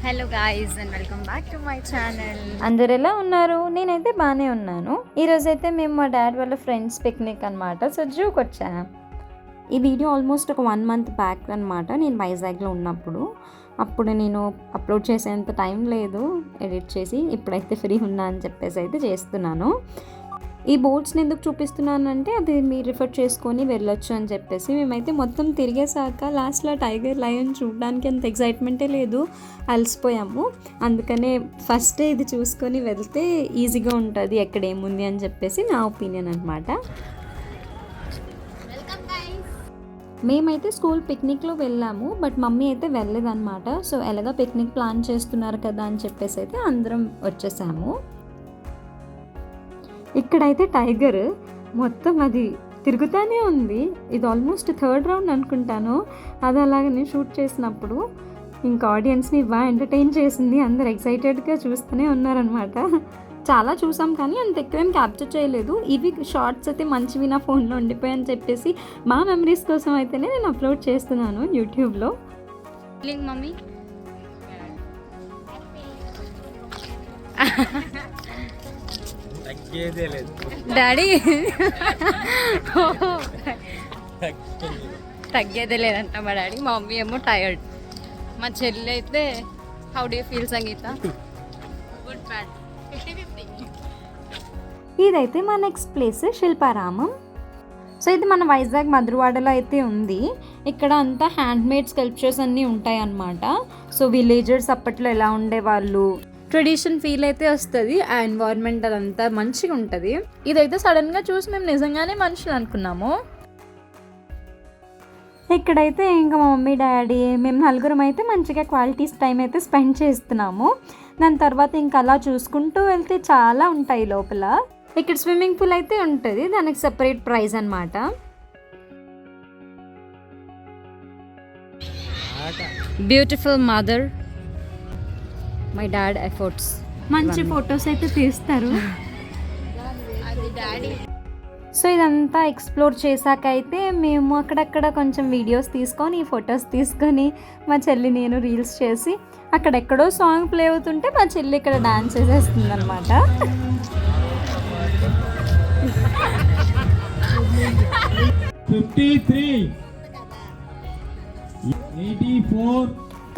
Hello guys and welcome back to my channel. అందరు ఎలా ఉన్నారు? నేనైతే బాగానే ఉన్నాను. ఈరోజైతే మేము మా డాడ్ వాళ్ళ ఫ్రెండ్స్ పిక్నిక్ అనమాట. సో జూకి వచ్చాను. ఈ వీడియో ఆల్మోస్ట్ ఒక 1 month బ్యాక్ అనమాట. నేను వైజాగ్లో ఉన్నప్పుడు నేను అప్లోడ్ చేసేంత టైం లేదు ఎడిట్ చేసి. ఇప్పుడైతే ఫ్రీ ఉన్నా అని చెప్పేసి అయితే చేస్తున్నాను. ఈ బోట్స్ని ఎందుకు చూపిస్తున్నానంటే అది మీరు రిఫర్ చేసుకొని వెళ్ళొచ్చు అని చెప్పేసి. మేమైతే మొత్తం తిరిగేసాక లాస్ట్లో టైగర్ లయన్ చూడడానికి అంత ఎక్సైట్మెంటే లేదు, అలసిపోయాము. అందుకనే ఫస్ట్ ఇది చూసుకొని వెళ్తే ఈజీగా ఉంటుంది ఎక్కడ ఏముంది అని చెప్పేసి నా ఒపీనియన్ అనమాట. మేమైతే స్కూల్ పిక్నిక్లో వెళ్ళాము, బట్ మమ్మీ అయితే వెళ్ళలేదన్నమాట. సో ఎలాగ పిక్నిక్ ప్లాన్ చేస్తున్నారు కదా అని చెప్పేసి అయితే అందరం వచ్చేసాము. ఇక్కడైతే టైగర్ మొత్తం అది తిరుగుతూనే ఉంది. ఇది ఆల్మోస్ట్ 3rd రౌండ్ అనుకుంటాను. అది అలాగనే షూట్ చేసినప్పుడు ఇంకా ఆడియన్స్ని బాగా ఎంటర్టైన్ చేసింది. అందరు ఎక్సైటెడ్గా చూస్తూనే ఉన్నారనమాట. చాలా చూసాం కానీ అంత ఎక్కువేం క్యాప్చర్ చేయలేదు. ఇవి షార్ట్స్ అయితే మంచివి నా ఫోన్లో ఉండిపోయాయని చెప్పేసి మా మెమరీస్ కోసం అయితేనే నేను అప్లోడ్ చేస్తున్నాను యూట్యూబ్లో. మమ్మీ డాడీ తగ్గేదే లేదంట మా డాడీ. మా మమ్మీ ఏమో టైర్డ్. మా చెల్లి అయితే how do you feel Sangeeta? Good bad 50-50. ఇదైతే మా నెక్స్ట్ ప్లేస్ శిల్పారామం. సో ఇది మన వైజాగ్ మధురవాడలో అయితే ఉంది. ఇక్కడ అంతా హ్యాండ్మేడ్ స్కల్ప్చర్స్ అన్నీ ఉంటాయి అన్నమాట. సో విలేజర్స్ అప్పట్లో ఎలా ఉండేవాళ్ళు, ట్రెడిషన్ ఫీల్ అయితే వస్తుంది. ఆ ఎన్వైర్న్మెంట్ అదంతా మంచిగా ఉంటుంది. ఇదైతే సడన్గా చూసి మేము నిజంగానే మనుషులు అనుకున్నాము. ఇక్కడైతే ఇంకా మా మమ్మీ డాడీ మేము 4 అయితే మంచిగా క్వాలిటీస్ టైం అయితే స్పెండ్ చేస్తున్నాము. దాని తర్వాత ఇంకా అలా చూసుకుంటూ వెళ్తే చాలా ఉంటాయి లోపల. ఇక్కడ స్విమ్మింగ్ పూల్ అయితే ఉంటుంది, దానికి సెపరేట్ ప్రైస్ అన్నమాట. Beautiful mother, my dad efforts. మంచి ఫొటోస్ అయితే తీస్తారు. సో ఇదంతా ఎక్స్ప్లోర్ చేశాక అయితే మేము అక్కడక్కడ కొంచెం వీడియోస్ తీసుకొని ఫొటోస్ తీసుకొని మా చెల్లి నేను రీల్స్ చేసి అక్కడెక్కడో సాంగ్ ప్లే అవుతుంటే మా చెల్లి ఇక్కడ డాన్స్ చేసేస్తుంది అనమాట.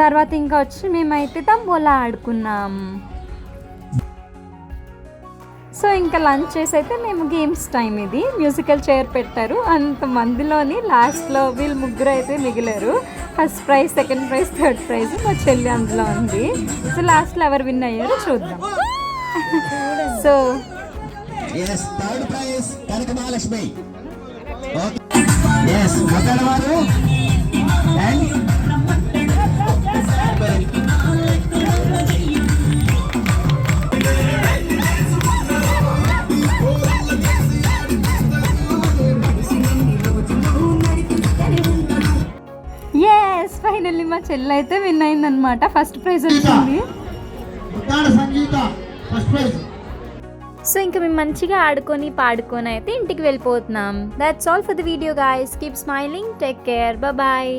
తర్వాత ఇంకా వచ్చి మేమైతే తంబోలా ఆడుకున్నాం. సో ఇంకా లంచ్ చేసి అయితే మేము గేమ్స్ టైం, ఇది మ్యూజికల్ చైర్ పెట్టారు. అంతమందిలోని లాస్ట్లో వీళ్ళు 3 అయితే మిగిలారు. First prize, second prize, third prize మా చెల్లి అందులో ఉంది. సో లాస్ట్లో ఎవరు విన్ అయ్యారో చూద్దాం. సో ఫైనల్లీ మా చెల్లి అయితే విన్ అయిందనమాట. ఫస్ట్ ప్రైజ్ వచ్చింది. సో ఇంకా మేము మంచిగా ఆడుకొని పాడుకొని అయితే ఇంటికి వెళ్ళిపోతున్నాం. That's all for the video guys. Keep smiling, take care, bye.